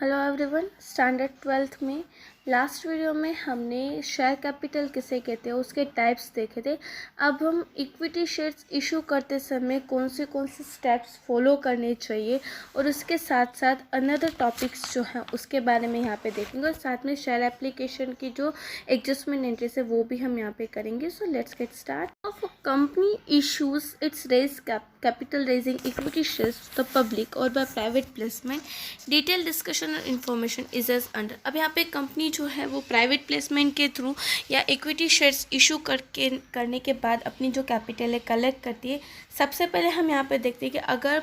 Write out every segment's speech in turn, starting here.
Hello everyone. Standard 12th में last video में हमने शेयर कैपिटल किसे कहते हैं उसके टाइप्स देखे थे। अब हम इक्विटी शेयर्स इशू करते समय कौन से स्टेप्स फॉलो करने चाहिए और उसके साथ साथ अनदर टॉपिक्स जो हैं उसके बारे में यहाँ पे देखेंगे और साथ में शेयर एप्लीकेशन की जो एडजस्टमेंट एंट्रीज है वो भी हम यहाँ पे करेंगे। So let's get start. Of company issues it's raise capital raising equity shares to the public or by private placement, detailed discussion और information is as under। अब यहाँ पे कंपनी जो है वो प्राइवेट प्लेसमेंट के थ्रू या इक्विटी शेयर्स इशू करने के बाद अपनी जो कैपिटल है कलेक्ट करती है। सबसे पहले हम यहाँ पे देखते हैं कि अगर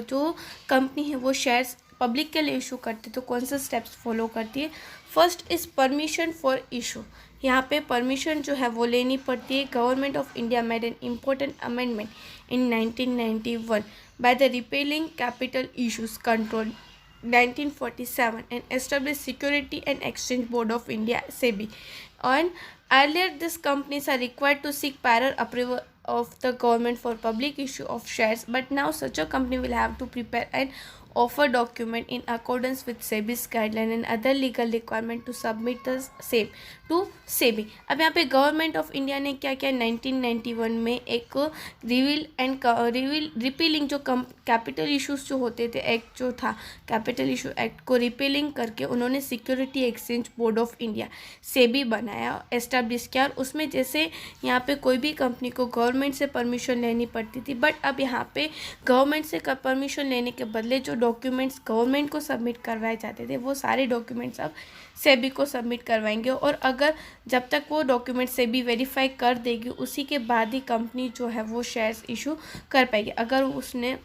जो कंपनी है वो शेयर्स पब्लिक के लिए इशू करती है तो कौन से स्टेप्स फॉलो करती है। First is permission for issue. यहाँ पे परमिशन जो है वो लेनी पड़ती है। Government of India made an important amendment in 1991 by the Repealing Capital Issues Control 1947 and established Security and Exchange Board of India (SEBI). On earlier, these companies are required to seek prior approval of the government for public issue of shares, but now such a company will have to prepare an offer document in accordance with SEBI's guideline and other legal requirement to submit the same to SEBI। अब यहाँ पे government of India ने क्या किया, 1991 में एक repealing जो capital issues जो होते थे एक्ट जो था कैपिटल इशू एक्ट को रिपीलिंग करके उन्होंने security exchange board of India SEBI बनाया, एस्टेब्लिश किया। और उसमें जैसे यहाँ पे कोई भी कंपनी को गवर्नमेंट से परमिशन लेनी पड़ती थी, बट अब यहाँ पे गवर्नमेंट से परमिशन लेने के बदले जो डॉक्यूमेंट्स गवर्नमेंट को सबमिट करवाए जाते थे वो सारे डॉक्यूमेंट्स अब सेबी को सबमिट करवाएंगे। और अगर जब तक वो डॉक्यूमेंट सेबी वेरीफाई कर देगी उसी के बाद ही कंपनी जो है वो शेयर्स इशू कर पाएगी। अगर उसने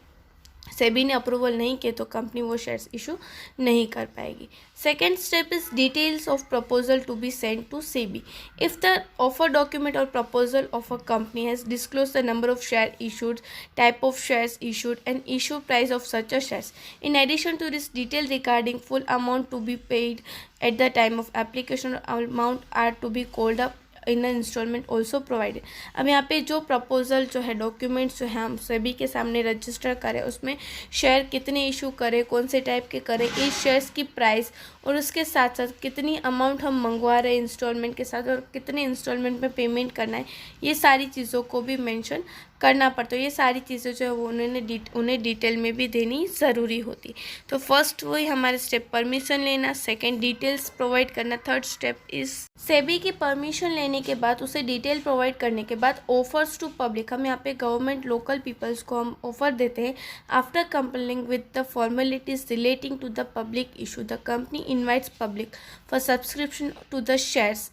सेबी ने अप्रूवल नहीं किए तो कंपनी वो शेयर्स इशू नहीं कर पाएगी। Second step is details of proposal to be send to SEBI. If the offer document और proposal of a company has disclose the number of share issued, type of shares issued and issue price of such a shares. In addition to this detail regarding full amount to be paid at the time of application amount are to be called up in installment also provided. अब यहाँ पे जो proposal जो है documents जो है हम सभी के सामने रजिस्टर करें, उसमें शेयर कितने इशू करें, कौन से टाइप के करें, इस शेयर्स की प्राइस और उसके साथ साथ कितनी अमाउंट हम मंगवा रहे हैं इंस्टॉलमेंट के साथ और कितने इंस्टॉलमेंट में पेमेंट करना है, ये सारी चीज़ों को भी मेंशन करना पड़ता है। ये सारी चीज़ें जो है वो उन्हें डिटेल में भी देनी ज़रूरी होती। तो फर्स्ट वही हमारे स्टेप परमिशन लेना, सेकंड डिटेल्स प्रोवाइड करना, थर्ड स्टेप इज सेबी की परमिशन लेने के बाद उसे डिटेल प्रोवाइड करने के बाद ऑफर्स टू पब्लिक। हम यहाँ पे गवर्नमेंट लोकल पीपल्स को हम ऑफर देते हैं। After complying with the formalities relating to the public issue the company invites public for subscription to the shares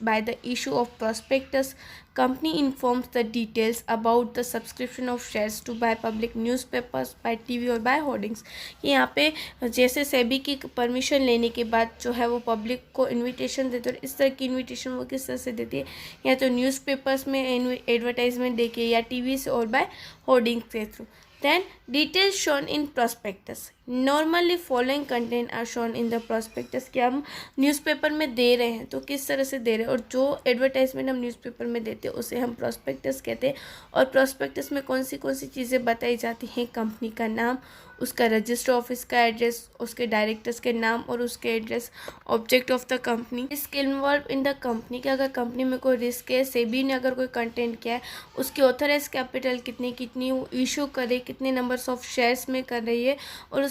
by the issue of prospectus. Company informs the details about the subscription of shares to by public newspapers, by TV और by hoardings। यहाँ पे जैसे सेबी की permission लेने के बाद जो है वो पब्लिक को इनविटेशन देते हैं। इस तरह की इनविटेशन वो किस तरह से देती है, या तो न्यूज़पेपर्स में एडवर्टाइजमेंट देके या टीवी से और बाय होर्डिंग के through. Then details shown in prospectus. Normally following content are shown in the prospectus। कि हम न्यूज़पेपर में दे रहे हैं तो किस तरह से दे रहे हैं और जो एडवर्टाइजमेंट हम न्यूज़पेपर में देते हैं उसे हम प्रॉस्पेक्टस कहते हैं। और प्रॉस्पेक्टस में कौन सी चीज़ें बताई जाती हैं, कंपनी का नाम, उसका रजिस्टर ऑफिस का एड्रेस, उसके डायरेक्टर्स के नाम और उसके address, object of the company, risk involve in the company कि अगर कंपनी में कोई रिस्क है, सेबी ने अगर कोई कंटेंट किया है, उसकी ऑथराइज कैपिटल कितनी वो इशू करे, कितने नंबर्स ऑफ शेयर्स में कर रही है और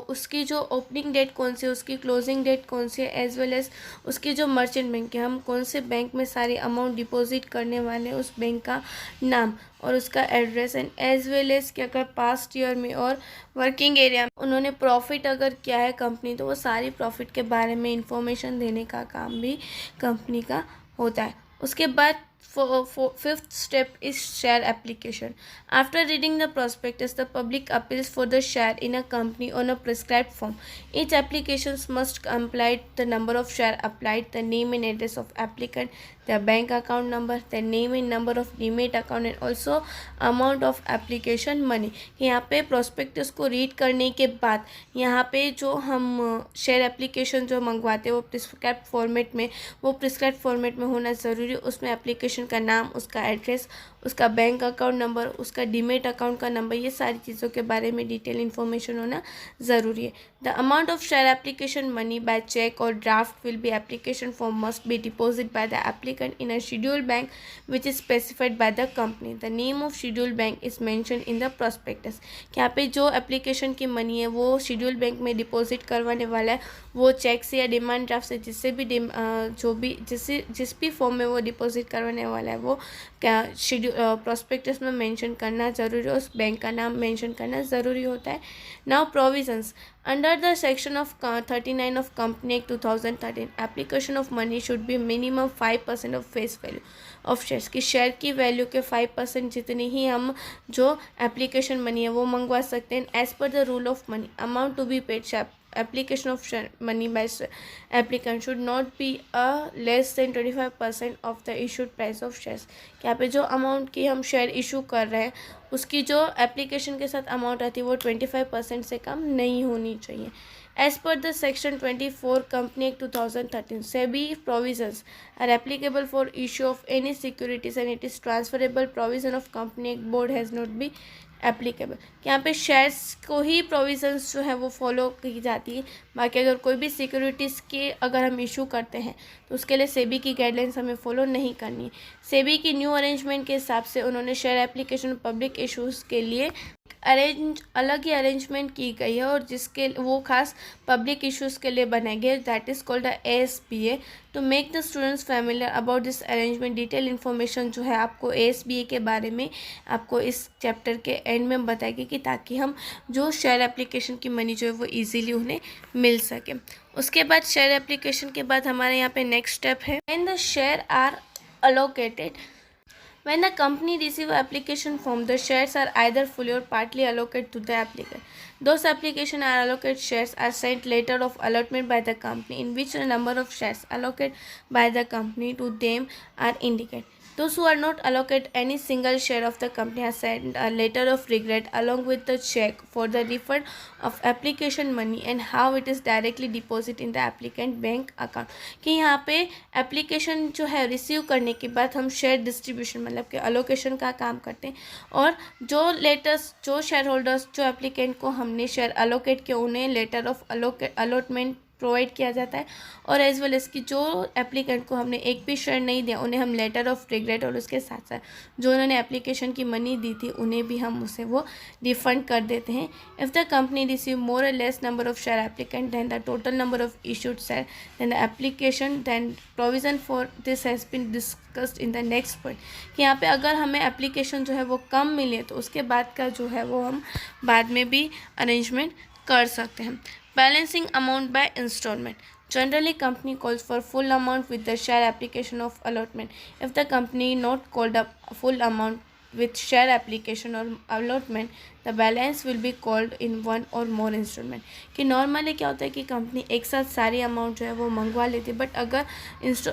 उसकी जो ओपनिंग डेट कौन सी है, उसकी क्लोजिंग डेट कौन सी है, एज वेल एज उसकी जो मर्चेंट बैंक है, हम कौन से बैंक में सारी अमाउंट डिपॉजिट करने वाले हैं, उस बैंक का नाम और उसका address, and as well as कि अगर पास्ट ईयर में और वर्किंग एरिया में उन्होंने प्रॉफिट अगर किया है कंपनी तो वो सारी प्रॉफिट के बारे में इंफॉर्मेशन देने का काम भी कंपनी का होता है। उसके बाद fifth step is share application. After reading the prospectus, the public appeals for the share in a company on a prescribed form. Each application must comply the number of share applied, the name and address of applicant, their bank account number, their name and number of demat account and also amount of application money। यहाँ पे prospectus को read करने के बाद यहाँ पे जो हम शेयर एप्लीकेशन जो मंगवाते हैं वो प्रिस्क्राइब फॉर्मेट में होना ज़रूरी। उसमें एप्लीकेशन का नाम, उसका एड्रेस, उसका बैंक अकाउंट नंबर, उसका डीमेट अकाउंट का नंबर, ये सारी चीज़ों के बारे में डिटेल इन्फॉर्मेशन होना ज़रूरी है। The amount of share application money by check or draft will be application form must be deposited by the applicant in a scheduled bank which is specified by the company. The name of scheduled bank is mentioned in the prospectus. यहाँ पे जो application की money है वो schedule bank में deposit करवाने वाला है, वो चेक से या डिमांड ड्राफ्ट से जिससे भी जो भी जिस भी फॉर्म में वो डिपॉजिट करवाने वाला है वो क्या शेड्यूल प्रॉस्पेक्टस में मेंशन करना ज़रूरी है, उस बैंक का नाम मेंशन करना ज़रूरी होता है. Now provisions under the section of 39 of company act 2013 application of money should be minimum 5% of face value of shares की शेयर की वैल्यू के 5% जितनी ही हम जो एप्लीकेशन मनी है वो मंगवा सकते हैं. As per the rule of money amount to be paid application of money by applicant should not be less than 25% of the issued price of shares. यहाँ पे जो अमाउंट की हम शेयर इशू कर रहे हैं उसकी जो एप्लीकेशन के साथ अमाउंट आती है वो 25% से कम नहीं होनी चाहिए. As per the section 24 Company Act 2013, SEBI provisions are applicable for issue of any securities and it is transferable. Provision of Company Act board has not been applicable. यहाँ पे शेयर्स को ही प्रोविजंस जो है वो फॉलो की जाती है. बाकी अगर कोई भी सिक्योरिटीज़ के अगर हम इशू करते हैं तो उसके लिए सेबी की गाइडलाइंस हमें फॉलो नहीं करनी है. सेबी की न्यू अरेंजमेंट के हिसाब से उन्होंने शेयर एप्लीकेशन पब्लिक इशूज़ के लिए अलग ही अरेंजमेंट की गई है और जिसके वो खास पब्लिक इश्यूज़ के लिए बनाए गए. That is called the ASBA. To make the students familiar about this arrangement detail information जो है आपको ASBA के बारे में आपको इस चैप्टर के एंड में बताएगी कि ताकि हम जो शेयर एप्लीकेशन की मनी जो है वो ईजीली उन्हें मिल सके. उसके बाद शेयर एप्लीकेशन के बाद हमारे यहाँ पे नेक्स्ट स्टेप है when the share are allocated. When the company receive application form, the shares are either fully or partly allocated to the applicant. Those application are allocated shares are sent letter of allotment by the company in which the number of shares allocated by the company to them are indicated. Those who are not allocated any single share of the company are sent a letter of regret along with the check for the refund of application money and how it is directly deposited in the applicant bank account. कि यहाँ पे application जो है receive करने के बाद हम share distribution मतलब कि अलोकेशन का काम करते हैं और जो लेटर्स जो शेयर होल्डर्स जो एप्लीकेंट को हमने शेयर अलोकेट किया उन्हें लेटर ऑफ अलॉटमेंट प्रोवाइड किया जाता है और एज वेल इसकी जो एप्लीकेंट को हमने एक भी शेयर नहीं दिया उन्हें हम लेटर ऑफ रिग्रेट और उसके साथ साथ जो उन्होंने एप्लीकेशन की मनी दी थी उन्हें भी हम उसे वो रिफंड कर देते हैं. If the company receive more और less number of share applicant than the total number of issued share than the application than provision for this has been discussed in the next point. कि यहाँ पे अगर हमें application जो है वो कम मिले तो उसके बाद का जो है वो हम बाद में भी अरेंजमेंट कर सकते हैं. Balancing amount by installment. Generally, company calls for full amount with the share application of allotment. If the company not called up full amount with share application or allotment, the balance will be called in one or more installment. कि normally क्या होता है कि company एक साथ सारी amount जो है वो मंगवा लेती है बट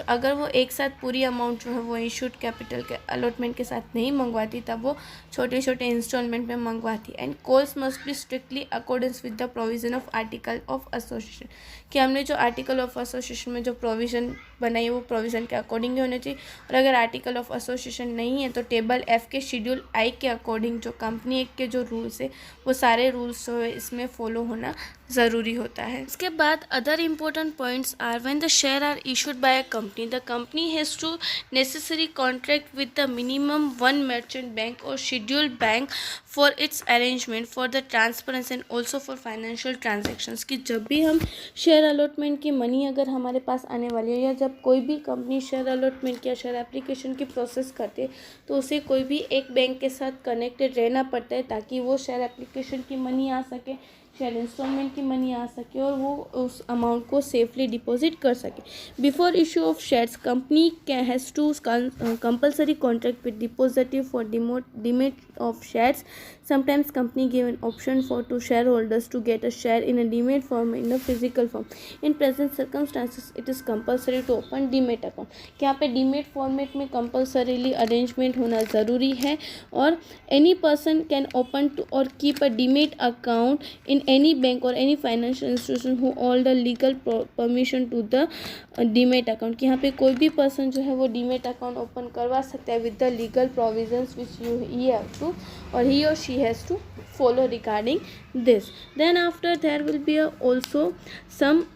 अगर वो एक साथ पूरी अमाउंट जो है वो इशूड कैपिटल के अलॉटमेंट के साथ नहीं मंगवाती तब वो छोटे छोटे इंस्टॉलमेंट में मंगवाती. And calls must be strictly accordance with the provision of article of association. कि हमने जो आर्टिकल ऑफ एसोसिएशन में जो प्रोविज़न बनाई वो प्रोविज़न के अकॉर्डिंग ही होना चाहिए और अगर आर्टिकल ऑफ एसोसिएशन नहीं है तो टेबल F के शेड्यूल I के अकॉर्डिंग जो कंपनी एक्ट के जो रूल्स है वो सारे रूल्स जो है इसमें फॉलो होना ज़रूरी होता है. इसके बाद other important points are when the share are issued by a company the company has to necessary contract with the minimum one merchant bank और scheduled bank for its arrangement for the transparency and also for financial transactions. कि जब भी हम share allotment की money अगर हमारे पास आने वाली है या जब कोई भी कंपनी शेयर अलॉटमेंट या शेयर एप्लीकेशन की प्रोसेस करते हैं तो उसे कोई भी एक बैंक के साथ कनेक्टेड रहना पड़ता है ताकि वो शेयर एप्लीकेशन की मनी आ सके, शेयर इंस्टॉलमेंट की मनी आ सके और वो उस अमाउंट को सेफली डिपॉजिट कर सके. Before issue of shares company has to compulsory contract with depository for demat of shares. Sometimes company give an option for to shareholders to get a share in a demat form in a physical form. In present circumstances, it is compulsory to open demat account. कि यहाँ पे demat format में compulsorily arrangement होना ज़रूरी है और any person can open to or keep a demat account in any bank or any financial institution who hold the legal permission to the demat account. कि यहाँ पे कोई भी person जो है वो demat account open करवा सकता है with the legal provisions which he have to और he or she she has to follow regarding this. Then after there will be also some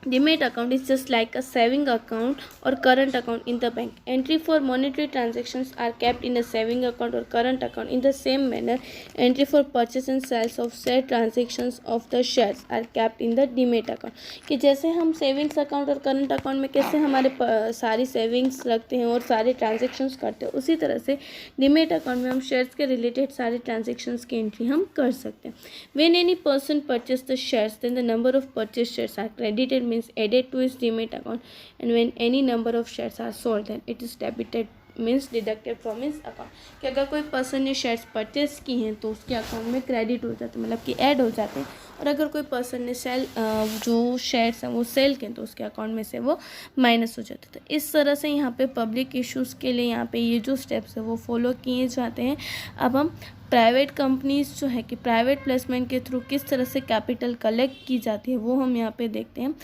Demat account is just like a saving account or current account in the bank. Entry for monetary transactions are kept in a saving account or current account. In the same manner, entry for purchase and sales of share transactions of the shares are kept in the Demat account. कि जैसे हम savings account और current account में कैसे हमारे सारी savings रखते हैं और सारे ट्रांजेक्शन्स करते हैं, उसी तरह से डीमेट अकाउंट में हम शेयर्स के रिलेटेड सारे ट्रांजेक्शन्स की एंट्री हम कर सकते हैं. When any person purchase the shares, then the number of purchased shares are credited, means added to his demat account, and when any number of shares are sold, then it is debited, means deducted from his account. कि अगर कोई person ने shares purchase की हैं तो उसके account में credit हो जाते हैं, मतलब कि ऐड हो जाते हैं. और अगर कोई पर्सन ने जो शेयर्स हैं वो सेल किए तो उसके अकाउंट में से वो माइनस हो जाते थे. इस तरह से यहाँ पे पब्लिक इश्यूज़ के लिए यहाँ पे ये जो स्टेप्स है वो फॉलो किए जाते हैं. अब हम प्राइवेट कंपनीज जो है कि प्राइवेट प्लेसमेंट के थ्रू किस तरह से कैपिटल कलेक्ट की जाती है वो हम यहाँ पे देखते हैं.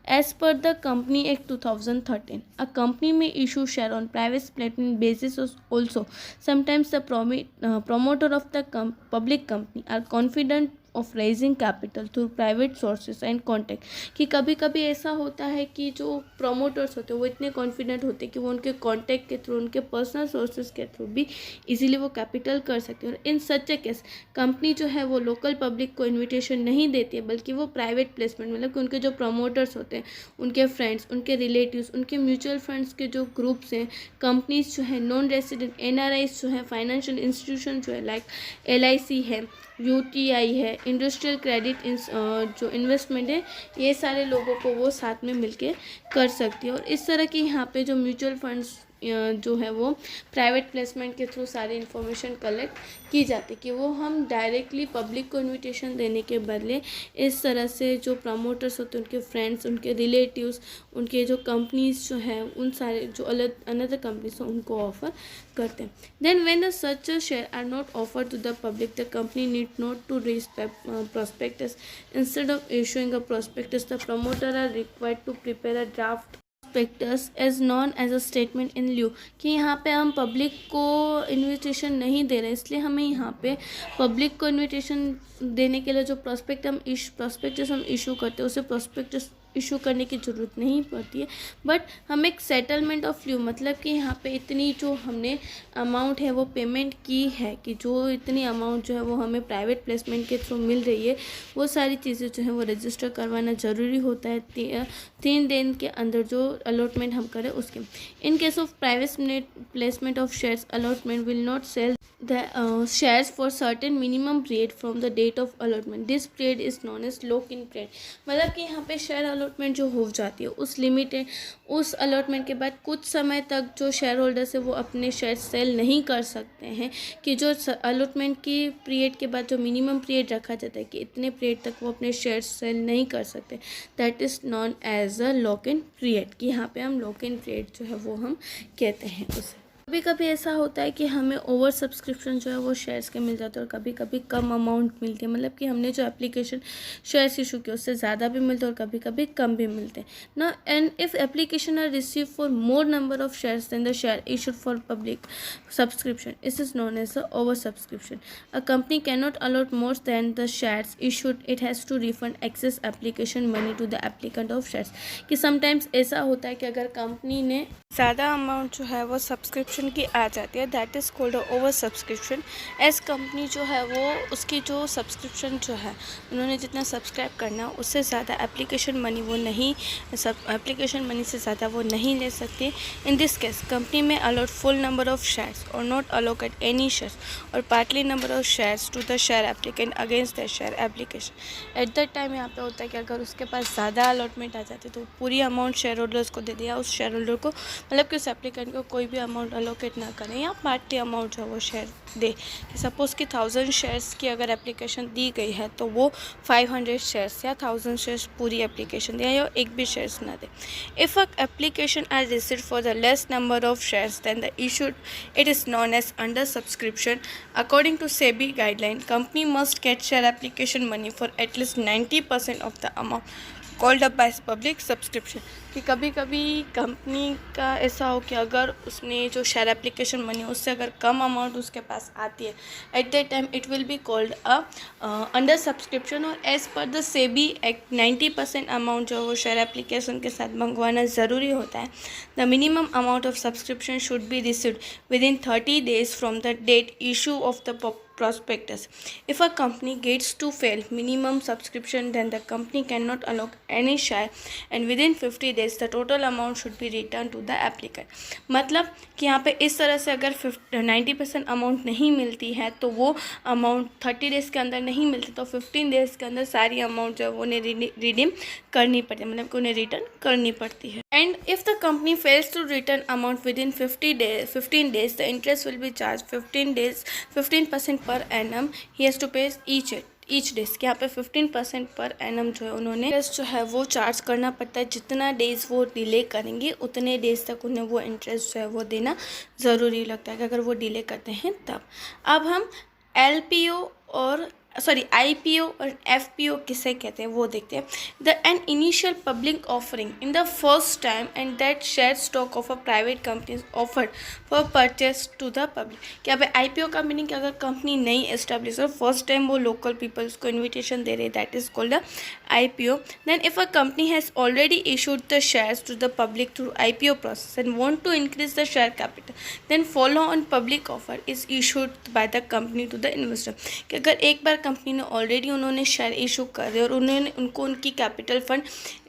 As per the company act 2013, a company में issue share on private placement basis also. Sometimes the promoter of the public company are confident of raising capital through private sources and contact. कि कभी कभी ऐसा होता है कि जो promoters होते हैं वो इतने कॉन्फिडेंट होते हैं कि वो उनके कॉन्टैक्ट के थ्रू, उनके पर्सनल सोर्सेज के थ्रू भी इजीली वो कैपिटल कर सकते हैं. और इन सच ए केस कंपनी जो है वो लोकल पब्लिक को इन्विटेशन नहीं देती है, बल्कि वो प्राइवेट प्लेसमेंट, मतलब कि उनके जो प्रमोटर्स होते हैं, उनके फ्रेंड्स, उनके रिलेटिव्स, उनके म्यूचुअल फंड्स के जो ग्रुप्स हैं, कंपनीज जो है, नॉन रेसिडेंट NRIs जो है, फाइनेंशियल इंस्टीट्यूशन जो है लाइक LIC है, UTI है, इंडस्ट्रियल क्रेडिट जो इन्वेस्टमेंट है, ये सारे लोगों को वो साथ में मिलके कर सकती है. और इस तरह की यहाँ पे जो म्यूचुअल फंड्स जो है वो प्राइवेट प्लेसमेंट के थ्रू सारी इन्फॉर्मेशन कलेक्ट की जाती है. कि वो हम डायरेक्टली पब्लिक को इन्विटेशन देने के बदले इस तरह से जो प्रमोटर्स होते हैं, उनके फ्रेंड्स, उनके रिलेटिव्स, उनके जो कंपनीज जो हैं, उन सारे जो अनदर कंपनीज हैं उनको ऑफर करते हैं. Then when such share are not offer to the public, the company need not to reach prospectus. Instead of issuing a prospectus, the promoter are required to prepare a draft prospectus as known as a statement in lieu. कि यहाँ पे हम public को invitation नहीं दे रहे, इसलिए हमें यहाँ पे पब्लिक को इन्विटेशन देने के लिए जो प्रॉस्पेक्टस हम इशू करते हैं, उसे प्रॉस्पेक्टस इशू करने की ज़रूरत नहीं पड़ती है. बट हम एक सेटलमेंट ऑफ ल्यू, मतलब कि यहाँ पे इतनी जो हमने अमाउंट है वो पेमेंट की है, कि जो इतनी अमाउंट जो है वो हमें प्राइवेट प्लेसमेंट के थ्रू मिल रही है, वो सारी चीज़ें जो है वो रजिस्टर करवाना ज़रूरी होता है 3 दिन के अंदर जो अलॉटमेंट हम करें उसके. In case of private placement of shares, allotment will not sell the shares for certain minimum period from the date of allotment. This period is known as lock-in period. मतलब कि यहाँ पे शेयर अलॉटमेंट जो हो जाती है उस allotment के बाद कुछ समय तक जो शेयर होल्डर्स है वो अपने शेयर सेल नहीं कर सकते हैं. कि जो अलॉटमेंट की पीरियड के बाद जो मिनिमम पीरियड रखा जाता है कि इतने पीरियड तक वो अपने शेयर सेल नहीं कर सकते, that is known as a lock-in period. कि यहाँ पे हम लॉक-इन पीरियड जो है वो हम कहते हैं उसे. कभी कभी ऐसा होता है कि हमें ओवर सब्सक्रिप्शन जो है वो शेयर्स के मिल जाते हैं और कभी कभी कम अमाउंट मिलती है, मतलब कि हमने जो एप्लीकेशन शेयर्स इशू किए उससे ज़्यादा भी मिलते हैं और कभी कभी कम भी मिलते हैं ना. And if application are receive for more number of shares then the share issued for public subscription, this is known as the over subscription. A company can not allot more than the shares issued, it has to refund excess application money to the applicant of shares. कि sometimes ऐसा होता है कि अगर company ने ज़्यादा amount जो है वो सब्सक्रिप्शन की आ जाती है, that is called over subscription. As company जो है वो उसकी जो सब्सक्रिप्शन जो है उन्होंने जितना सब्सक्राइब करना उससे ज़्यादा एप्लीकेशन मनी से ज़्यादा वो नहीं ले सकती. In this case company may allot full number of shares और नॉट अलोकेट एनी शेयर्स और partly number of shares to the share applicant against the share application. At that time यहाँ पे होता है कि अगर उसके पास ज़्यादा अलॉटमेंट आ जाती है तो पूरी अमाउंट शेयर होल्डर्स को दे दिया, उस शेयर होल्डर को, मतलब कि उस एप्लीकेंट को कोई भी अमाउंट अलोकेट ना करें या पार्टली अमाउंट जो है वो शेयर दे. कि सपोज़ कि 1000 शेयर्स की अगर एप्लीकेशन दी गई है तो वो 500 शेयर्स या 1000 शेयर्स पूरी एप्लीकेशन दे या एक भी शेयर्स ना दे. If a application are received for the less number of shares then the issued, it is known as under subscription. According to SEBI guideline, company must get share application money for at least 90% of the amount called up by public subscription, कि कभी कभी company का ऐसा हो कि अगर उसने जो शेयर एप्लीकेशन मनी उससे अगर कम अमाउंट उसके पास आती है, at that time it will be called a under subscription. और as per the SEBI act 90% amount जो वो शेयर एप्लीकेशन के साथ मंगवाना ज़रूरी होता है। The minimum amount of subscription should be received within 30 days from the date issue of the prospectus. If a company gets to fail minimum subscription, then the company cannot allot any share and within 50 days the total amount should be returned to the applicant. मतलब कि यहाँ पे इस तरह से अगर 90% amount नहीं मिलती है तो वो अमाउंट 30 डेज़ के अंदर नहीं मिलती तो 15 डेज़ के अंदर सारी अमाउंट जो है उन्हें रिडीम करनी पड़ती है, मतलब कि उन्हें रिटर्न करनी पड़ती है। And if the company fails to return amount within 15 days the interest will be charged 15% per annum he has to pay each days के यहाँ पे 15% पर एनम जो है उन्होंने इंटरेस्ट जो है वो चार्ज करना पड़ता है। जितना डेज़ वो डिले करेंगे उतने डेज़ तक उन्हें वो इंटरेस्ट जो है वो देना ज़रूरी लगता है कि अगर वो डिले करते हैं तब। अब हम IPO और FPO किसे कहते हैं वो देखते हैं। An initial public offering in the first time and that share stock of a private company offered for purchase to the public. क्या पे IPO का मीनिंग कि अगर कंपनी नई एस्टेब्लिश और फर्स्ट टाइम वो लोकल पीपल्स को इन्विटेशन दे रहे, that is called the IPO। Then if a company has already issued the shares to the public through IPO process and want to increase the share capital, then follow on public offer is issued by the company to the investor. कि अगर एक बार company ने already उन्होंने share issue कर दिए और उनको उनकी कैपिटल फंड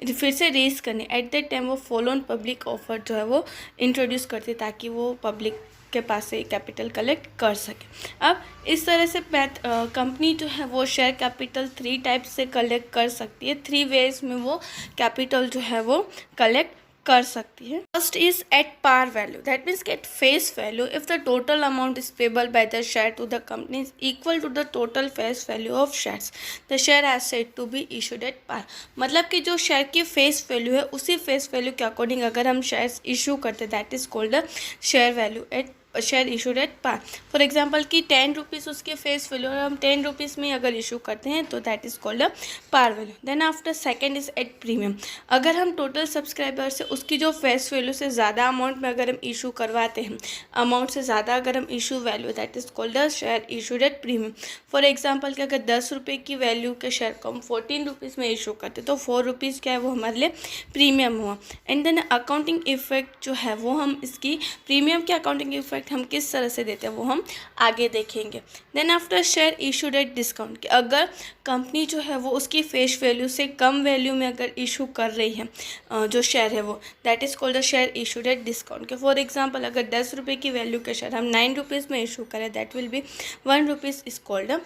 फिर से रेज करने, एट दैट टाइम वो फॉलो ऑन पब्लिक ऑफर जो है वो इंट्रोड्यूस करते ताकि वो पब्लिक के पास से कैपिटल कलेक्ट कर सके। अब इस तरह से कंपनी जो है वो शेयर कैपिटल 3 टाइप्स से कलेक्ट कर सकती है, 3 वेज में वो कैपिटल जो है वो कलेक्ट कर सकती है। First is at par value, that means at face value if the total amount is payable by the share to the company is equal to the total face value of shares, the share has said to be issued at par. मतलब कि जो share की face value है उसी face value के according अगर हम shares issue करते that is called the share value at share issued at par. For example कि 10 रुपीज़ उसके फेस वैल्यू और हम 10 रुपीज़ में अगर इशू करते हैं तो that is called a par value. Then after second is at premium, अगर हम टोटल सब्सक्राइबर से उसकी जो फेस वैल्यू से ज़्यादा अमाउंट में अगर हम इशू करवाते हैं, अमाउंट से ज़्यादा अगर हम issue value, that is called a share issued at premium. For example कि अगर 10 रुपये की वैल्यू के शेयर को हम 14 रुपीज़ में इशू करते तो 4 रुपीज़ क्या है वो हमारे लिए प्रीमियम हुआ। एंड देन अकाउंटिंग इफेक्ट जो है वो हम इसकी प्रीमियम के अकाउंटिंग इफेक्ट हम किस तरह से देते हैं वो हम आगे देखेंगे। Then after share issued at discount, कि अगर कंपनी जो है वो उसकी फेस वैल्यू से कम वैल्यू में अगर इशू कर रही है जो शेयर है वो, that is called the share issued at discount. के फॉर एग्जांपल अगर 10 रुपये की वैल्यू के शेयर हम 9 रुपीज़ में इशू करें, that will be 1 rupees is called a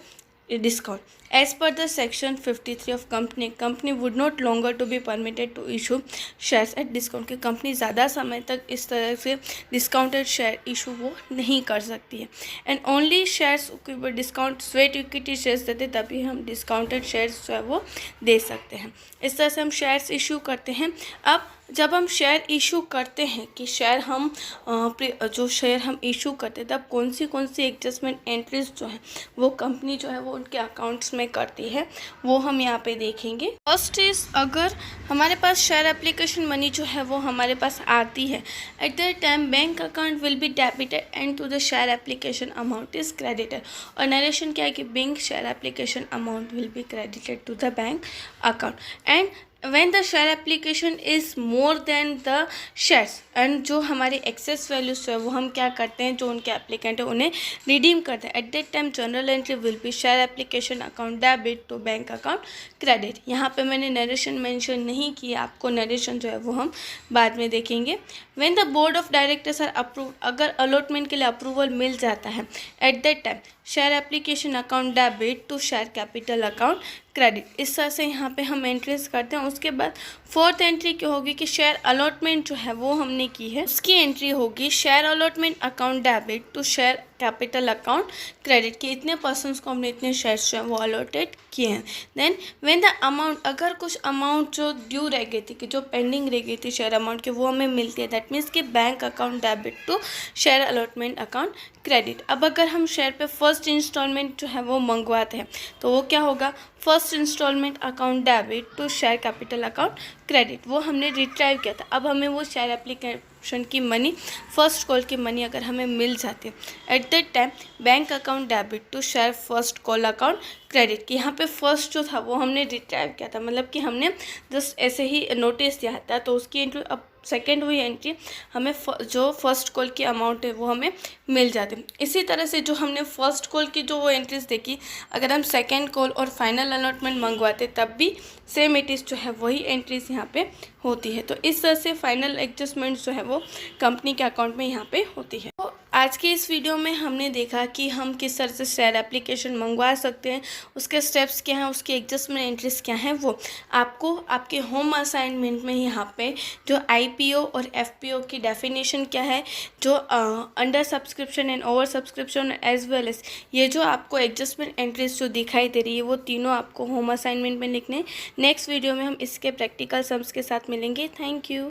discount. As per the section 53 of company would not longer to be permitted to issue shares at discount, कि company ज़्यादा समय तक इस तरह से डिस्काउंटेड शेयर इशू वो नहीं कर सकती है। And only shares discount sweat equity shares देते तभी हम डिस्काउंटेड शेयर्स जो है वो दे सकते हैं। इस तरह से हम शेयर्स इशू करते हैं। अब जब हम शेयर इशू करते हैं कि शेयर हम जो शेयर हम इशू करते हैं तब कौन सी एडजस्टमेंट एंट्रीज जो है वो कंपनी जो है वो उनके अकाउंट्स में करती है वो हम यहाँ पे देखेंगे। फर्स्ट इज, अगर हमारे पास शेयर एप्लीकेशन मनी जो है वो हमारे पास आती है, at that time bank account will be debited and to the share application amount is credited. और नरेशन क्या है कि bank share application amount will be credited to the bank account. And when the share application is more than the shares and जो हमारे access values है वो हम क्या करते हैं, जो उनके एप्लीकेंट है उन्हें रिडीम करते हैं। At that time general entry will be share application account debit to bank account credit. यहाँ पे मैंने नरेशन मेंशन नहीं किया, आपको नरेशन जो है वो हम बाद में देखेंगे। When the board of directors are approve, अगर अलॉटमेंट के लिए अप्रूवल मिल जाता है, at that time share application account debit to share capital account credit. इस तरह से यहाँ पे हम एंट्रीज करते हैं। उसके बाद फोर्थ एंट्री क्या होगी कि शेयर अलॉटमेंट जो है वो हमने की है, उसकी एंट्री होगी share allotment account debit to share capital account credit, कि इतने पर्सन्स को हमने इतने शेयर्स जो है वो अलॉटेड किए हैं। देन व्हेन द अमाउंट, अगर कुछ अमाउंट जो ड्यू रह गई थी, कि जो पेंडिंग रह गई थी शेयर अमाउंट की, वो हमें मिलती है, दैट मीन्स कि bank account debit to share allotment account credit. अब अगर हम शेयर पे फर्स्ट इंस्टॉलमेंट जो है वो मंगवाते हैं तो वो क्या होगा, first installment account debit to share capital account credit, वो हमने रिट्राइव किया था। अब हमें वो शेयर एप्लीकेशन की मनी, फर्स्ट कॉल की मनी अगर हमें मिल जाती है at that time bank account debit to share first call account credit, कि यहाँ पे फर्स्ट जो था वो हमने रिट्राइव किया था, मतलब कि हमने जस्ट ऐसे ही नोटिस दिया था तो उसकी एंट्री, अब सेकेंड हुई एंट्री हमें जो फर्स्ट कॉल की अमाउंट है वो हमें मिल जाती है। इसी तरह से जो हमने फर्स्ट कॉल की जो वो एंट्रीज देखी, अगर हम सेकेंड कॉल और फाइनल अलॉटमेंट मंगवाते तब भी सेम एंट्रीज जो है वही एंट्रीज यहाँ पे होती है। तो इस तरह से फाइनल एडजस्टमेंट जो है वो कंपनी के अकाउंट में यहाँ पे होती है। तो आज के इस वीडियो में हमने देखा कि हम किस तरह से शेयर एप्लीकेशन मंगवा सकते हैं, उसके स्टेप्स क्या हैं, उसकी एडजस्टमेंट एंट्रीज क्या हैं, वो आपको आपके होम असाइनमेंट में यहाँ पे जो IPO और FPO की डेफिनेशन क्या है, जो under subscription and over subscription as well as ये जो आपको एडजस्टमेंट एंट्रीज जो दिखाई दे रही है वो तीनों आपको होम असाइनमेंट में लिखने। नेक्स्ट वीडियो में हम इसके प्रैक्टिकल सम्स के साथ मिलेंगे। Thank you.